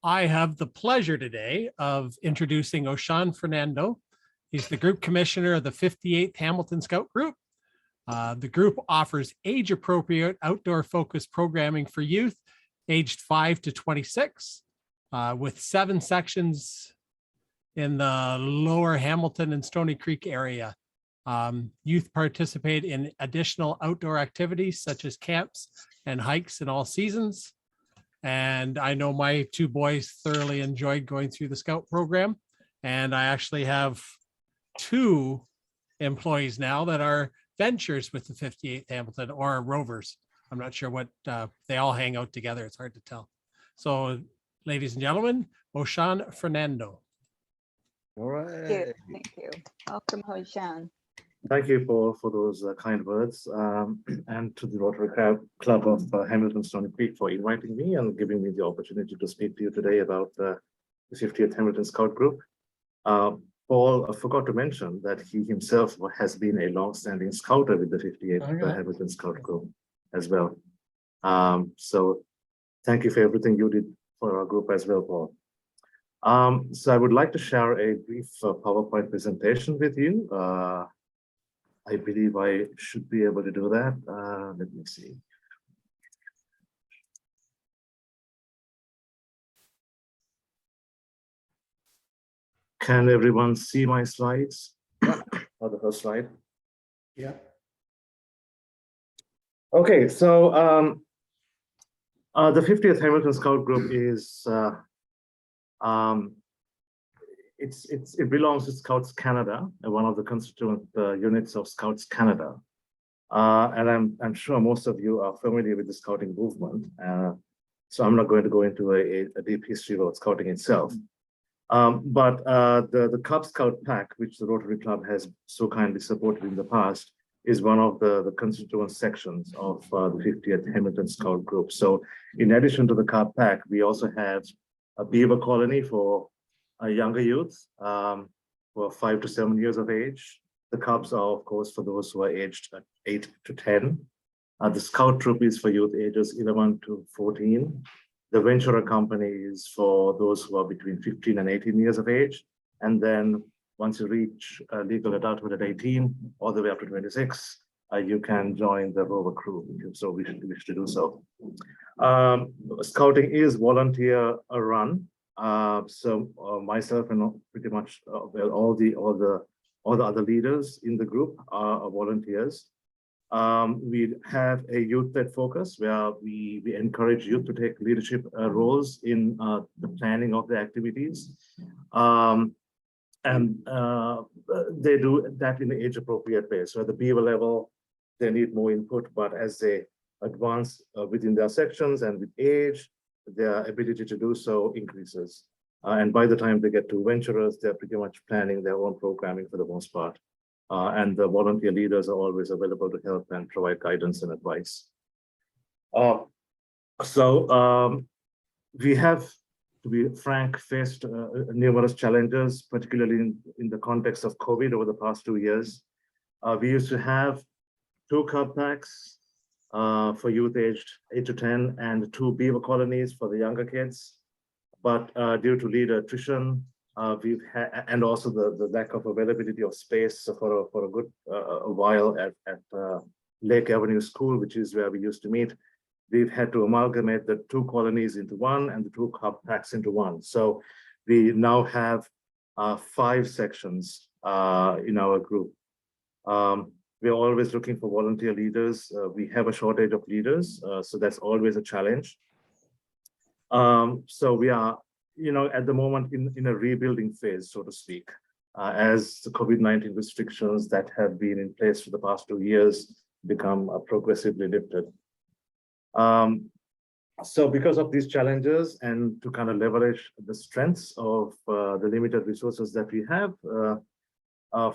I have the pleasure today of introducing Oshan Fernando. He's the group commissioner of the 58th Hamilton Scout Group. The group offers age-appropriate outdoor-focused programming for youth aged 5 to 26, with 7 sections in the lower Hamilton and Stony Creek area. Youth participate in additional outdoor activities such as camps and hikes in all seasons. And I know my 2 boys thoroughly enjoyed going through the Scout program. And I actually have 2 employees now that are ventures with the 58th Hamilton or rovers. I'm not sure what, they all hang out together. It's hard to tell. So ladies and gentlemen, Oshan Fernando. All right. Thank you. Welcome, Hoshan. Thank you for those kind words, and to the Rotary Club of Hamilton Stony Creek for inviting me and giving me the opportunity to speak to you today about the 50th Hamilton Scout Group. Paul forgot to mention that he himself has been a long-standing scouter with the 58th Hamilton Scout Group as well. So thank you for everything you did for our group as well, Paul. So I would like to share a brief PowerPoint presentation with you. I believe I should be able to do that. Let me see. Can everyone see my slides? Yeah. Or the first slide? Yeah. Okay, so the 50th Hamilton Scout Group is it belongs to Scouts Canada, one of the constituent units of Scouts Canada. And I'm sure most of you are familiar with the scouting movement. So I'm not going to go into a deep history about scouting itself. But the Cub Scout Pack, which the Rotary Club has so kindly supported in the past, is one of the constituent sections of the 50th Hamilton Scout Group. So in addition to the Cub Pack, we also have a beaver colony for younger youth who are 5 to 7 years of age. The Cubs are, of course, for those who are aged 8 to 10. The Scout Troop is for youth ages 11 to 14. The Venturer Company is for those who are between 15 and 18 years of age. And then once you reach legal adulthood at 18, all the way up to 26, you can join the Rover crew if you so wish to do so. Scouting is volunteer run. So myself and pretty much well, all the other leaders in the group are volunteers. We have a youth-led focus where we encourage youth to take leadership roles in the planning of the activities. And they do that in an age-appropriate way. So at the beaver level, they need more input, but as they advance within their sections and with age, their ability to do so increases. And by the time they get to venturers, they're pretty much planning their own programming for the most part. And the volunteer leaders are always available to help and provide guidance and advice. We have, to be frank, faced numerous challenges, particularly in the context of COVID over the past 2 years. We used to have 2 Cub Packs for youth aged 8 to 10 and 2 beaver colonies for the younger kids. But due to leader attrition, we've had, and also the lack of availability of space for a good a while at Lake Avenue School, which is where we used to meet, we've had to amalgamate the 2 colonies into one and the 2 Cub Packs into one. So we now have 5 sections in our group. We're always looking for volunteer leaders. We have a shortage of leaders, so that's always a challenge. So we are, at the moment in a rebuilding phase, so to speak, as the COVID-19 restrictions that have been in place for the past 2 years become progressively lifted. So because of these challenges and to kind of leverage the strengths of the limited resources that we have,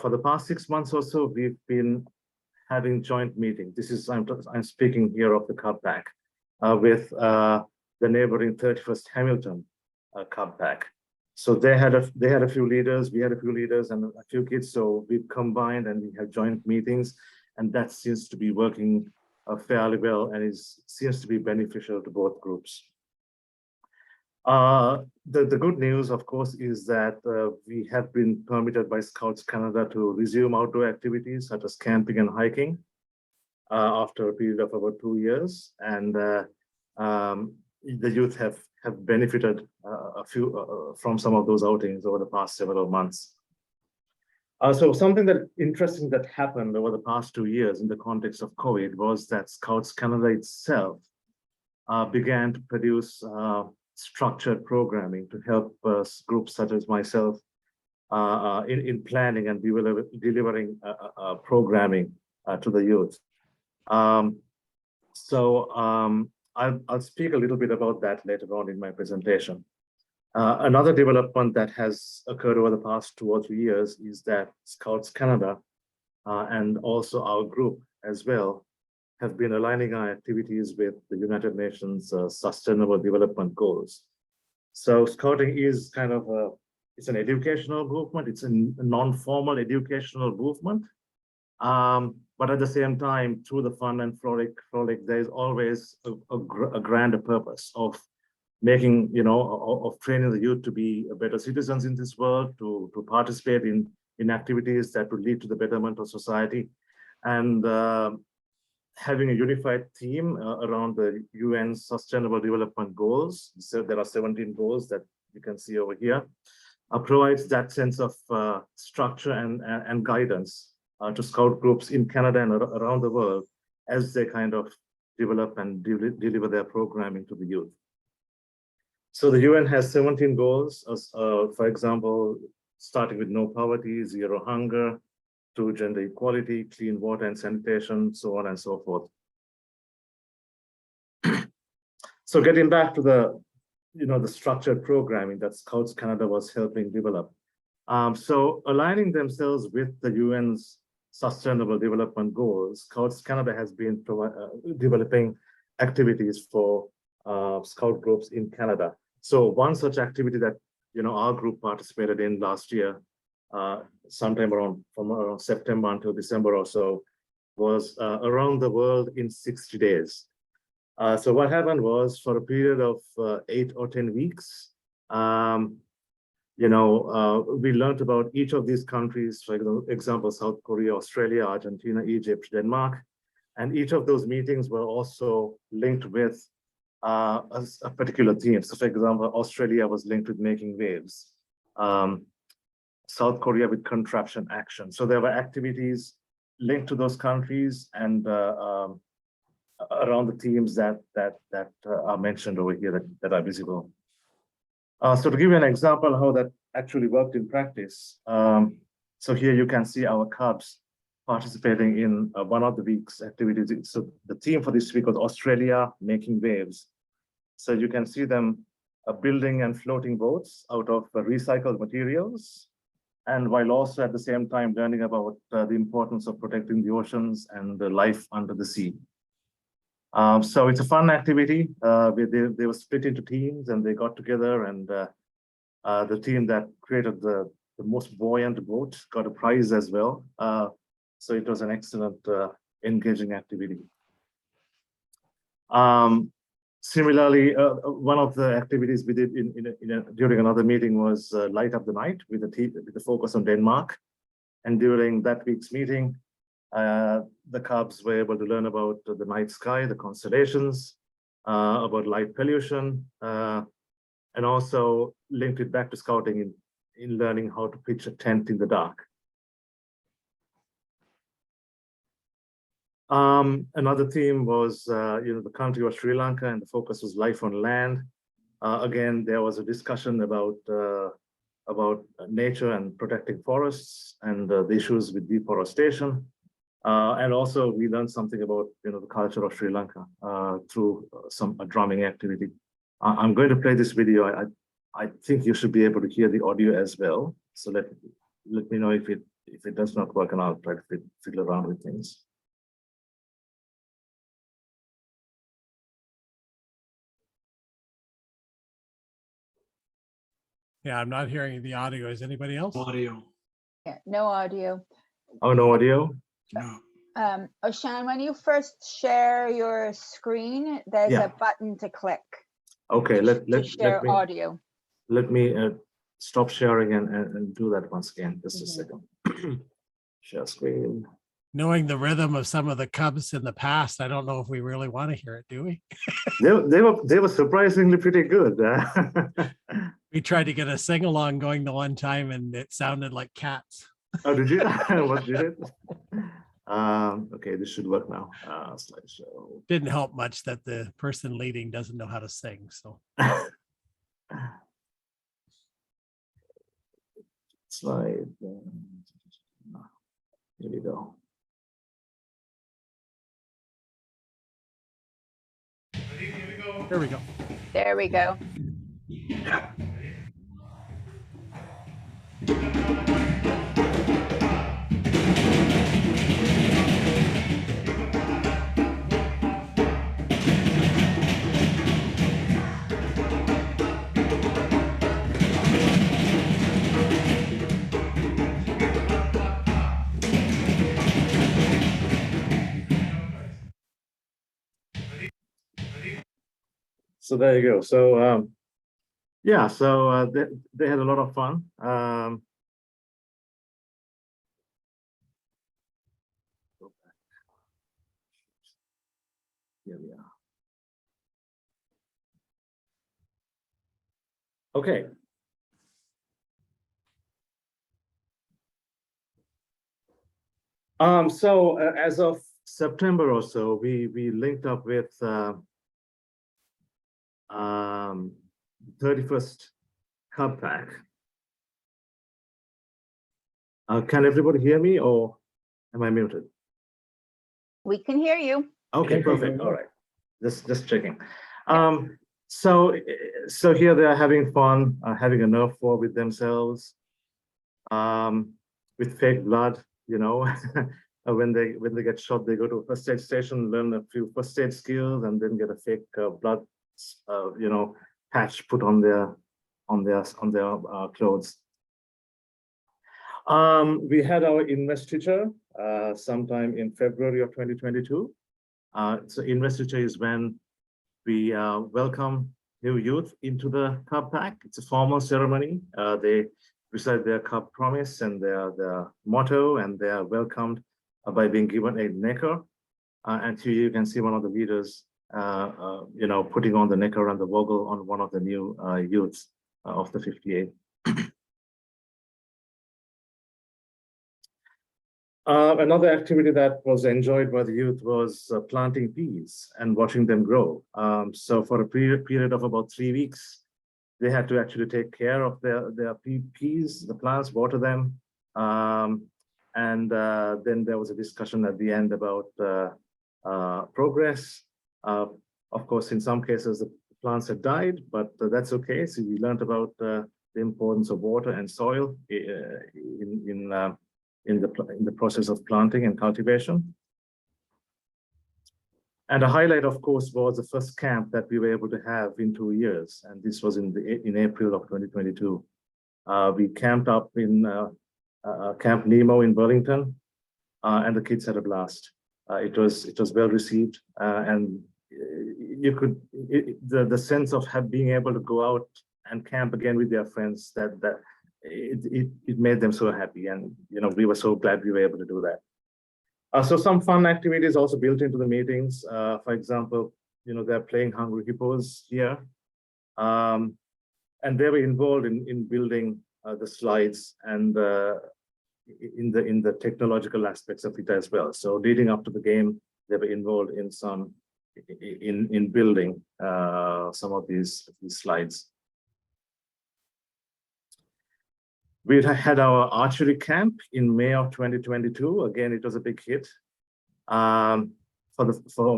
for the past 6 months or so, we've been having joint meetings. This is, I'm speaking here of the Cub Pack with the neighboring 31st Hamilton Cub Pack. So they had a few leaders, we had a few leaders and a few kids. So we've combined and we have joint meetings, and that seems to be working fairly well and seems to be beneficial to both groups. The good news, of course, is that we have been permitted by Scouts Canada to resume outdoor activities such as camping and hiking after a period of about 2 years, and the youth have benefited from some of those outings over the past several months. So something that interesting that happened over the past 2 years in the context of COVID was that Scouts Canada itself began to produce structured programming to help groups such as myself in planning and delivering programming to the youth. I'll speak a little bit about that later on in my presentation. Another development that has occurred over the past 2 or 3 years is that Scouts Canada and also our group as well have been aligning our activities with the United Nations Sustainable Development Goals. So Scouting is kind of it's an educational movement. It's a non-formal educational movement. But at the same time, through the fun and frolic, there is always a grander purpose of making, of training the youth to be better citizens in this world, to participate in activities that would lead to the betterment of society, and having a unified theme around the UN Sustainable Development Goals. So there are 17 goals that you can see over here, provides that sense of structure and guidance to Scout groups in Canada and around the world as they kind of develop and deliver their programming to the youth. So the UN has 17 goals, for example, starting with no poverty, zero hunger, to gender equality, clean water and sanitation, so on and so forth. So getting back to the structured programming that Scouts Canada was helping develop. So aligning themselves with the UN's Sustainable Development Goals, Scouts Canada has been developing activities for Scout groups in Canada. So one such activity that our group participated in last year, sometime from around September until December or so, was around the world in 60 days. So what happened was, for a period of 8 or 10 weeks, we learned about each of these countries, for example, South Korea, Australia, Argentina, Egypt, Denmark, and each of those meetings were also linked with a particular theme. So for example, Australia was linked with making waves, South Korea with contraption action. So there were activities linked to those countries and around the themes that are mentioned over here that are visible. So to give you an example how that actually worked in practice, so here you can see our Cubs participating in one of the week's activities. So the theme for this week was Australia making waves. So you can see them building and floating boats out of recycled materials, and while also at the same time learning about the importance of protecting the oceans and the life under the sea. So it's a fun activity. They were split into teams and they got together, and the team that created the most buoyant boat got a prize as well. So it was an excellent, engaging activity. Similarly, one of the activities we did during another meeting was Light Up the Night with the focus on Denmark. And during that week's meeting, the Cubs were able to learn about the night sky, the constellations, about light pollution, and also linked it back to scouting in learning how to pitch a tent in the dark. Another theme was, the country was Sri Lanka, and the focus was life on land. Again, there was a discussion about nature and protecting forests and the issues with deforestation. And also we learned something about the culture of Sri Lanka through a drumming activity. I'm going to play this video. I think you should be able to hear the audio as well. So let me know if it does not work, and I'll try to fiddle around with things. Yeah, I'm not hearing the audio. Is anybody else? Audio. Yeah, no audio. Oh, no audio? No. Oshan, when you first share your screen, there's Yeah. a button to click. Okay, To share audio. let me stop sharing and do that once again. Just a second. Share screen. Knowing the rhythm of some of the Cubs in the past, I don't know if we really want to hear it, do we? They were surprisingly pretty good. We tried to get a sing along going the one time and it sounded like cats. Oh, did you? What did it? Okay, this should work now. Slideshow. Didn't help much that the person leading doesn't know how to sing. So Slide. Here we go. there we go. There we go. So there you go. So yeah, so they had a lot of fun. Here we are. Okay. So as of September or so, we linked up with 31st Cub Pack. Can everybody hear me, or am I muted? We can hear you. Okay, perfect. All right, just checking. So here they are having fun, having a Nerf war with themselves, with fake blood. You know, when they get shot, they go to a first aid station, learn a few first aid skills, and then get a fake blood, you know, patch put on their clothes. We had our investiture sometime in February of 2022. So investiture is when we welcome new youth into the Cub Pack. It's a formal ceremony. They recite their Cub promise and their motto, and they are welcomed by being given a necker. And here you can see one of the leaders, you know, putting on the necker and the vogel on one of the new youths of the 58. Another activity that was enjoyed by the youth was planting peas and watching them grow. So for a period of about 3 weeks, they had to actually take care of their peas, the plants, water them. And then there was a discussion at the end about progress. Of course, in some cases, the plants had died, but that's okay. So we learned about the importance of water and soil in the process of planting and cultivation. And a highlight, of course, was the first camp that we were able to have in 2 years, and this was in April of 2022. We camped up in Camp Nemo in Burlington, and the kids had a blast. It was well received, and you could the sense of being able to go out and camp again with their friends, that it made them so happy, and you know, we were so glad we were able to do that. So some fun activities also built into the meetings. For example, you know, they're playing Hungry Hippos here, and they were involved in building the slides and in the technological aspects of it as well. So leading up to the game, they were involved in building some of these slides. We had our archery camp in May of 2022. Again, it was a big hit. For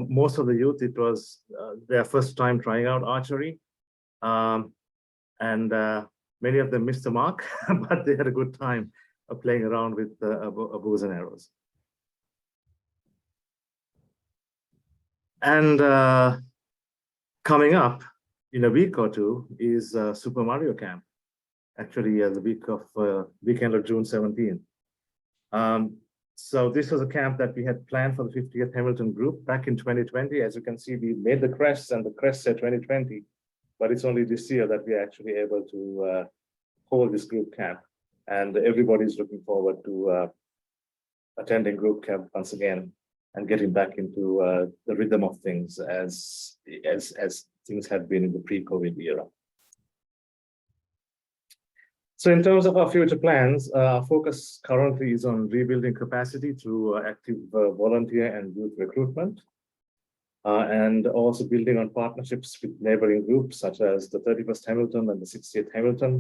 most of the youth, it was their first time trying out archery. And many of them missed the mark, but they had a good time playing around with bows and arrows. And coming up in a week or two is Super Mario Camp. Actually, the weekend of June 17th. So this was a camp that we had planned for the 50th Hamilton group back in 2020. As you can see, we made the crests, and the crest said 2020. but it's only this year that we are actually able to hold this group camp, and everybody's looking forward to attending group camp once again and getting back into the rhythm of things as things had been in the pre-COVID era. So in terms of our future plans, our focus currently is on rebuilding capacity through active volunteer and youth recruitment, and also building on partnerships with neighboring groups such as the 31st Hamilton and the 60th Hamilton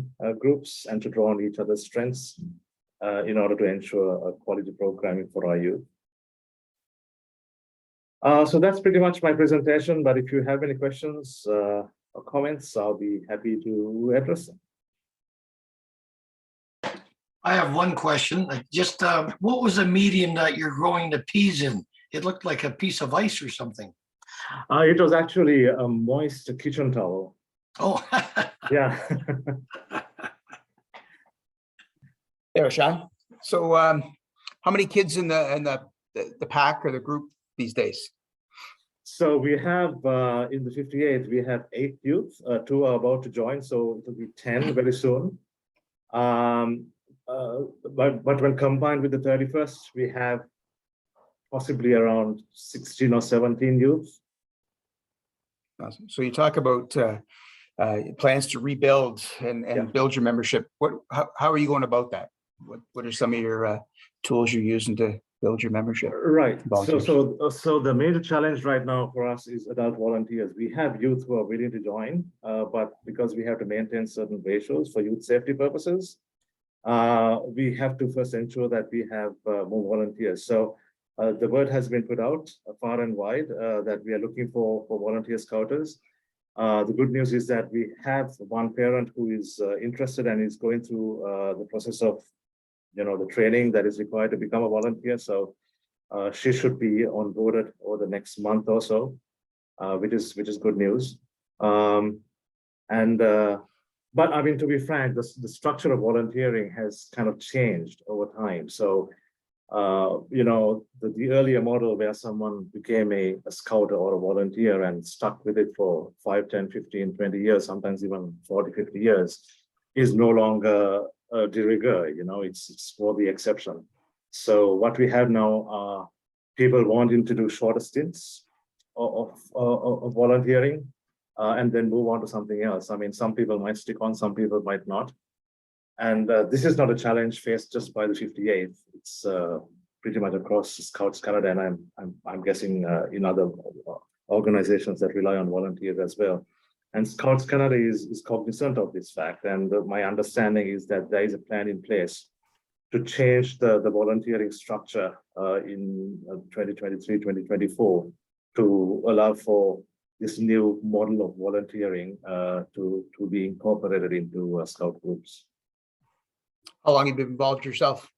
groups, and to draw on each other's strengths in order to ensure a quality programming for our youth. So that's pretty much my presentation, but if you have any questions or comments, I'll be happy to address them. I have one question. Just what was the medium that you're growing the peas in? It looked like a piece of ice or something. It was actually a moist kitchen towel. Oh, Yeah. There, Sean. So how many kids in the pack or the group these days? So we have in the 58, we have 8 youth. 2 are about to join, so it will be 10 very soon. But when combined with the 31st, we have possibly around 16 or 17 youth. Awesome. So you talk about plans to rebuild and build your membership. How are you going about that? What are some of your tools you're using to build your membership? Right. Volunteers. So the major challenge right now for us is adult volunteers. We have youth who are willing to join, but because we have to maintain certain ratios for youth safety purposes, we have to first ensure that we have more volunteers. So the word has been put out far and wide that we are looking for volunteer scouters. The good news is that we have one parent who is interested and is going through the process of, the training that is required to become a volunteer. So she should be onboarded over the next month or so, which is good news. But I mean, to be frank, the structure of volunteering has kind of changed over time. So, the earlier model where someone became a scout or a volunteer and stuck with it for 5, 10, 15, 20 years, sometimes even 40, 50 years, is no longer de rigueur, it's for the exception. So what we have now are people wanting to do shorter stints of volunteering, and then move on to something else. I mean, some people might stick on, some people might not. And this is not a challenge faced just by the 58th. It's pretty much across Scouts Canada, and I'm guessing in other organizations that rely on volunteers as well. And Scouts Canada is cognizant of this fact. And my understanding is that there is a plan in place to change the volunteering structure in 2023, 2024 to allow for this new model of volunteering to be incorporated into scout groups. How long have you been involved yourself?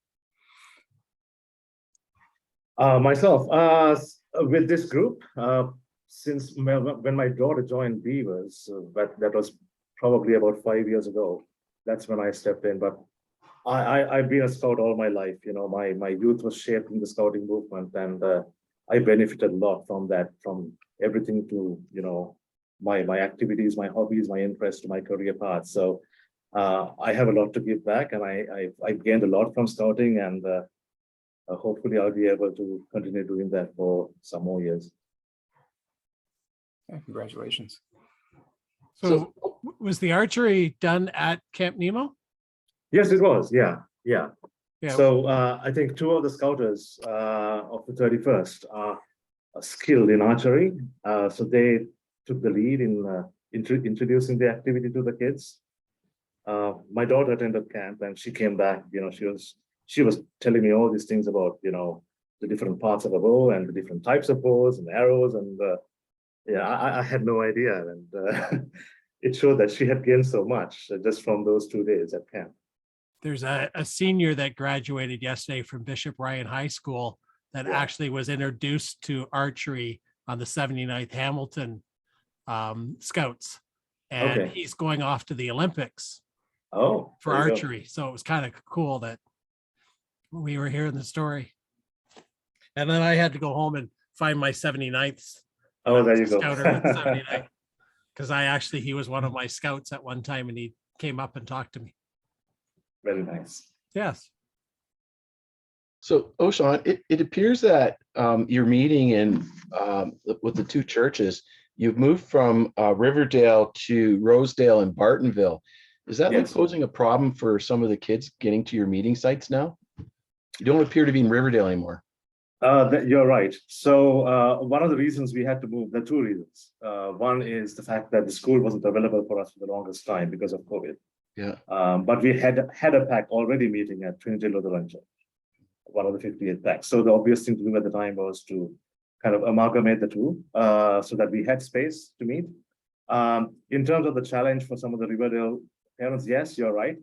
Myself, with this group, since when my daughter joined Beavers, that was probably about 5 years ago. That's when I stepped in. But I've been a scout all my life. My youth was shaped in the scouting movement, and I benefited a lot from that, from everything to my activities, my hobbies, my interests, my career path. So I have a lot to give back, and I gained a lot from scouting, and hopefully I'll be able to continue doing that for some more years. Yeah, congratulations. So was the archery done at Camp Nemo? Yes, it was. Yeah. Yeah. So I think 2 of the scouters of the 31st are skilled in archery. So they took the lead in introducing the activity to the kids. My daughter attended camp, and she came back. She was telling me all these things about the different parts of a bow and the different types of bows and arrows, and I had no idea, and it showed that she had gained so much just from those 2 days at camp. There's a senior that graduated yesterday from Bishop Ryan High School that actually was introduced to archery on the 79th Hamilton Scouts, and he's going off to the Olympics for archery. So it was kind of cool that we were hearing the story. And then I had to go home and find my 79th. Oh, there you go. Scouter at 79th. because he was one of my scouts at one time and he came up and talked to me. Very nice. Yes. So, Oshan, it appears that you're meeting in with the two churches. You've moved from Riverdale to Rosedale and Bartonville. Is that like Yes. posing a problem for some of the kids getting to your meeting sites now? You don't appear to be in Riverdale anymore. You're right. So one of the reasons we had to move, there are two reasons. One is the fact that the school wasn't available for us for the longest time because of COVID. Yeah. But we had a pack already meeting at Trinity Lutheran Church, one of the 58 packs. So the obvious thing to do at the time was to kind of amalgamate the two so that we had space to meet. In terms of the challenge for some of the Riverdale parents, yes, you're right.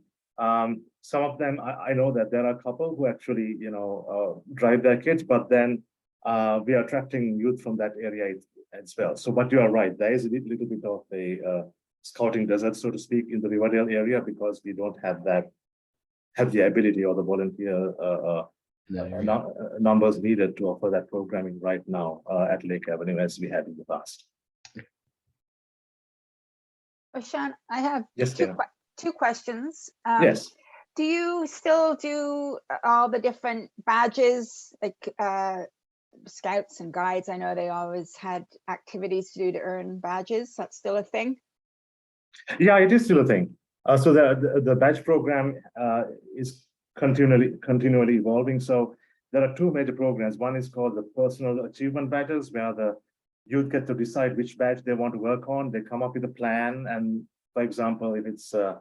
Some of them, I know that there are a couple who actually, drive their kids, but then we are attracting youth from that area as well. So, but you are right. There is a little bit of a scouting desert, so to speak, in the Riverdale area because we don't have the ability or the volunteer numbers needed to offer that programming right now at Lake Avenue as we had in the past. Oshan, I have Yes, Tina. two questions. Yes. Do you still do all the different badges, like scouts and guides? I know they always had activities to do to earn badges. That's still a thing? Yeah, it is still a thing. So the badge program is continually evolving. So there are two major programs. One is called the Personal Achievement Badges, where the youth get to decide which badge they want to work on. They come up with a plan, and for example, if it's the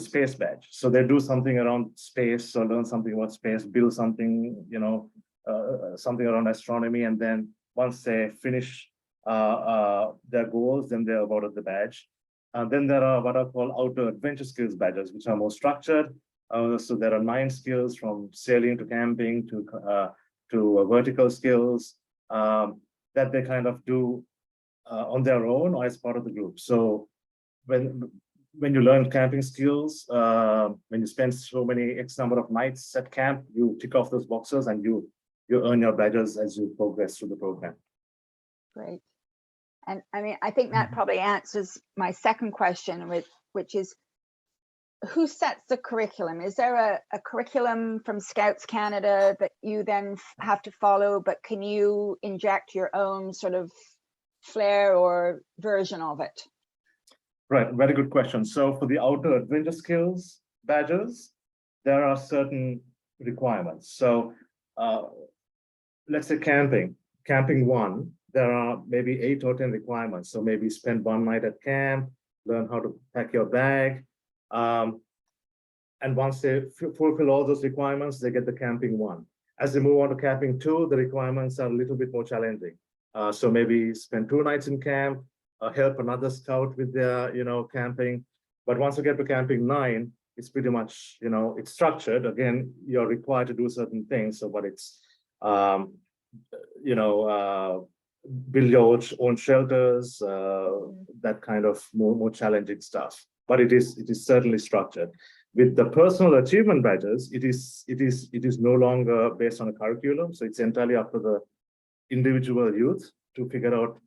space badge, so they do something around space, so learn something about space, build something, something around astronomy, and then once they finish their goals, then they're awarded the badge. And then there are what are called outer adventure skills badges, which are more structured. So there are 9 skills from sailing to camping to vertical skills that they kind of do on their own or as part of the group. So when you learn camping skills, when you spend so many X number of nights at camp, you tick off those boxes and you earn your badges as you progress through the program. Great. And I mean, I think that probably answers my second question, which is, who sets the curriculum? Is there a curriculum from Scouts Canada that you then have to follow, but can you inject your own sort of flair or version of it? Right, very good question. So for the outer adventure skills badges, there are certain requirements. So let's say camping 1, there are maybe 8 or 10 requirements. So maybe spend 1 night at camp, learn how to pack your bag. And once they fulfill all those requirements, they get the camping 1. As they move on to camping 2, the requirements are a little bit more challenging. So maybe spend 2 nights in camp, help another scout with their, camping. But once you get to camping 9, it's pretty much, it's structured. Again, you're required to do certain things. So, but it's, build your own shelters, that kind of more challenging stuff. But it is certainly structured. With the personal achievement badges, it is no longer based on a curriculum. So it's entirely up to the individual youth to figure out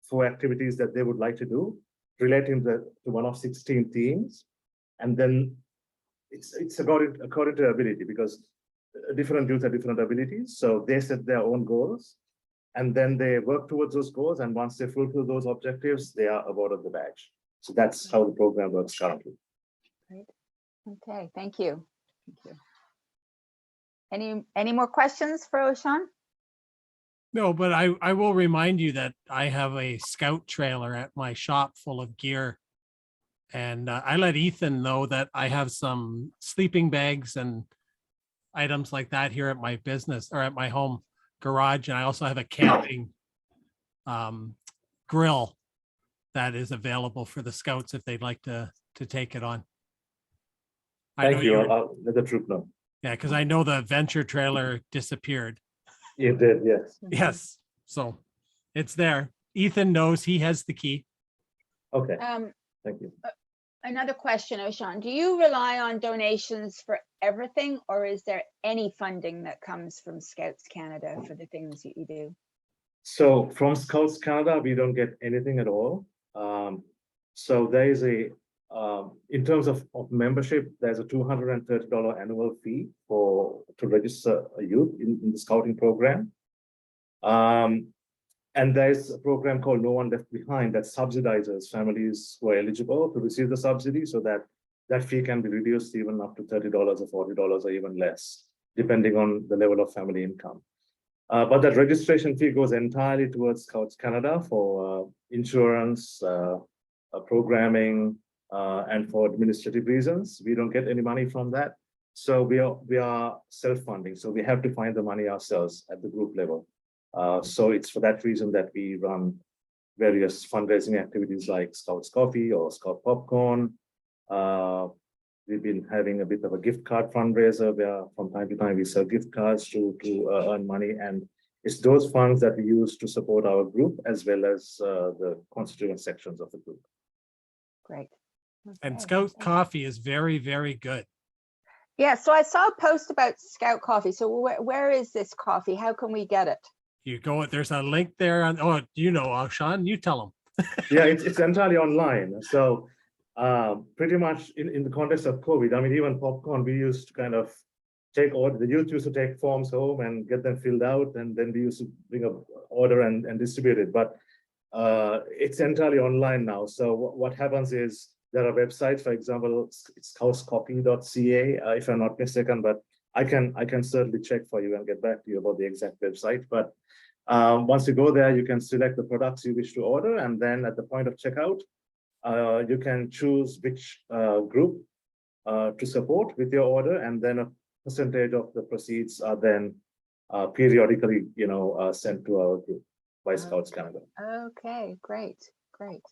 4 activities that they would like to do, relating to one of 16 themes. And then it's according to ability, because different youth have different abilities. So they set their own goals and then they work towards those goals. And once they fulfill those objectives, they are awarded the badge. So that's how the program works currently. Great. Okay, thank you. Any more questions for Oshan? No, but I will remind you that I have a scout trailer at my shop full of gear. And I let Ethan know that I have some sleeping bags and items like that here at my business or at my home garage. And I also have a camping grill that is available for the scouts if they'd like to take it on. Thank you. I'll let the troop know. Yeah, because I know the venture trailer disappeared. You did, yes. Yes, so it's there. Ethan knows, he has the key. Okay, thank you. Another question, Oshan. Do you rely on donations for everything, or is there any funding that comes from Scouts Canada for the things that you do? So from Scouts Canada, we don't get anything at all. So there is in terms of membership, there's a $230 annual fee to register a youth in the scouting program. And there's a program called No One Left Behind that subsidizes families who are eligible to receive the subsidy, so that fee can be reduced even up to $30 or $40 or even less, depending on the level of family income. But that registration fee goes entirely towards Scouts Canada for insurance, programming, and for administrative reasons. We don't get any money from that. So we are self-funding. So we have to find the money ourselves at the group level. So it's for that reason that we run various fundraising activities like Scouts Coffee or Scout Popcorn. We've been having a bit of a gift card fundraiser where from time to time we sell gift cards to earn money. And it's those funds that we use to support our group as well as the constituent sections of the group. Great. And Okay, Scout okay. coffee is very, very good. Yeah, so I saw a post about Scout Coffee. So where is this coffee? How can we get it? You go, there's a link there on, oh, Sean, you tell them. Yeah, it's entirely online. So pretty much in the context of COVID, I mean, even popcorn, we used to kind of the youth used to take forms home and get them filled out, and then we used to bring up order and distribute it. But it's entirely online now. So what happens is there are websites, for example, it's housecoffee.ca, if I'm not mistaken, but I can certainly check for you and get back to you about the exact website. But once you go there, you can select the products you wish to order, and then at the point of checkout, you can choose which group to support with your order, and then a percentage of the proceeds are then periodically, sent to our group by Scouts Canada. Okay, great, great.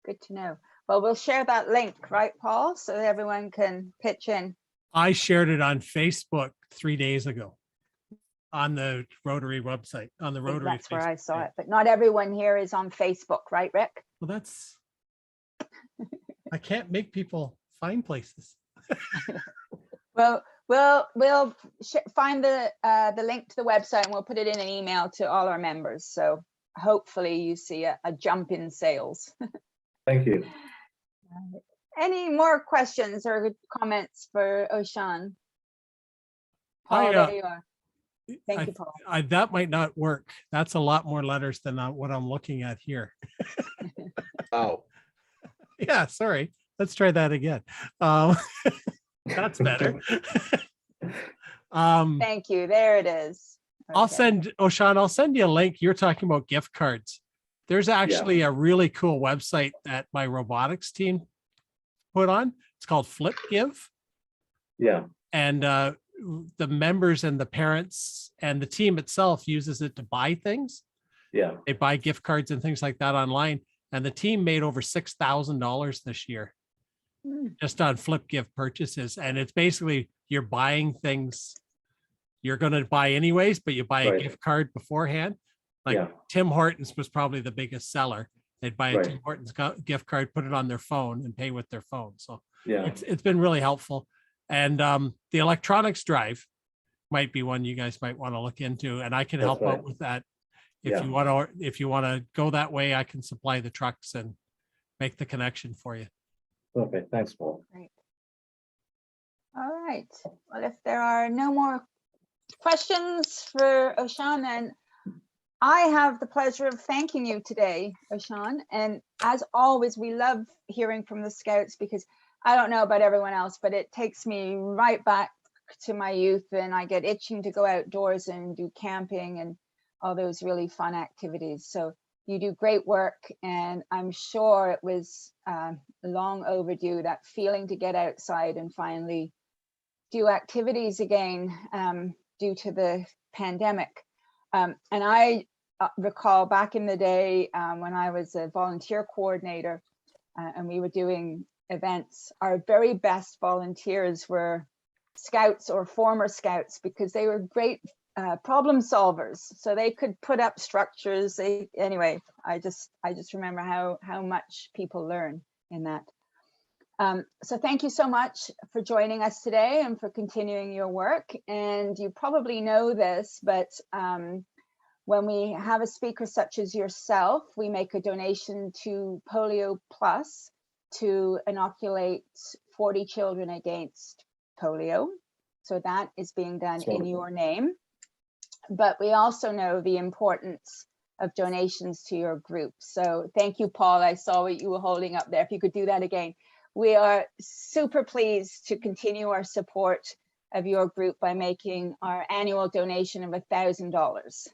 Good to know. Well, we'll share that link, right, Paul? So that everyone can pitch in. I shared it on Facebook 3 days ago on the Rotary website, on the I think Rotary. that's where I Facebook saw page. it, but not everyone here is on Facebook, right, Rick? Well, I can't make people find places. Well, we'll find the link to the website and we'll put it in an email to all our members. So hopefully you see a jump in sales. Thank you. Any more questions or comments for Oshan? I, Paul, there you are. Thank I- you, Paul. That might not work. That's a lot more letters than what I'm looking at here. Oh, Yeah, sorry. Let's try that again. That's better. Thank you. There it is. I'll Okay. send I'll send you a link. You're talking about gift cards. There's actually a really cool website that my robotics team put on. It's called Flip Give. Yeah. And the members and the parents and the team itself uses it to buy things. Yeah. They buy gift cards and things like that online. And the team made over $6,000 this year just on Flip Give purchases. And it's basically you're buying things you're going to buy anyways, but you buy a Right. gift card beforehand. Like Yeah. Tim Hortons was probably the biggest seller. They'd buy a Right. Tim Hortons gift card, put it on their phone and pay with their phone. So Yeah. it's been really helpful. And the electronics drive might be one you guys might want to look into, and I can That's help right. out with that. If Yeah. you want to go that way, I can supply the trucks and make the connection for you. Okay. Thanks, Paul. All right. Well, if there are no more questions for Oshan, then I have the pleasure of thanking you today, Oshan. And as always, we love hearing from the Scouts because I don't know about everyone else, but it takes me right back to my youth and I get itching to go outdoors and do camping and all those really fun activities. So you do great work, and I'm sure it was long overdue, that feeling to get outside and finally do activities again due to the pandemic. And I recall back in the day when I was a volunteer coordinator and we were doing events, our very best volunteers were Scouts or former Scouts because they were great problem solvers. So they could put up structures. Anyway, I just remember how much people learn in that. So thank you so much for joining us today and for continuing your work. And you probably know this, but when we have a speaker such as yourself, we make a donation to Polio Plus to inoculate 40 children against polio. So that is being done in your name. But we also know the importance of donations to your group. So thank you, Paul. I saw what you were holding up there. If you could do that again. We are super pleased to continue our support of your group by making our annual donation of $1,000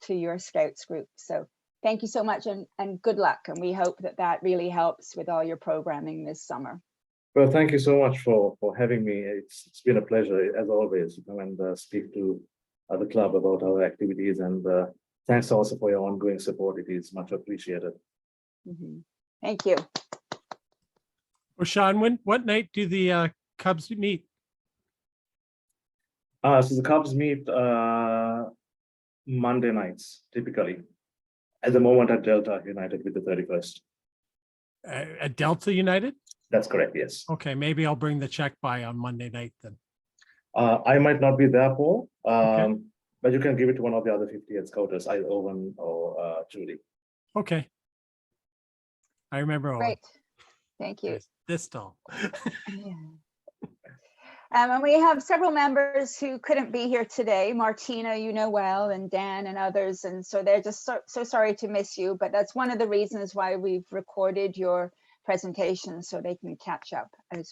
to your Scouts group. So thank you so much and good luck. And we hope that that really helps with all your programming this summer. Well, thank you so much for having me. It's been a pleasure, as always, to come and speak to the club about our activities. And thanks also for your ongoing support. It is much appreciated. Thank you. Well, Sean, what night do the Cubs meet? So the Cubs meet Monday nights, typically. At the moment at Delta United with the 31st. At Delta United? That's correct, yes. Okay, maybe I'll bring the check by on Monday night then. I might not be there, Paul, Okay. but you can give it to one of the other 58 Scouters, either Owen or Judy. Okay. I remember Owen. Great. Thank you. This tall. Yeah. And we have several members who couldn't be here today. Martina, you know well, and Dan and others. And so they're just so sorry to miss you, but that's one of the reasons why we've recorded your presentation so they can catch up as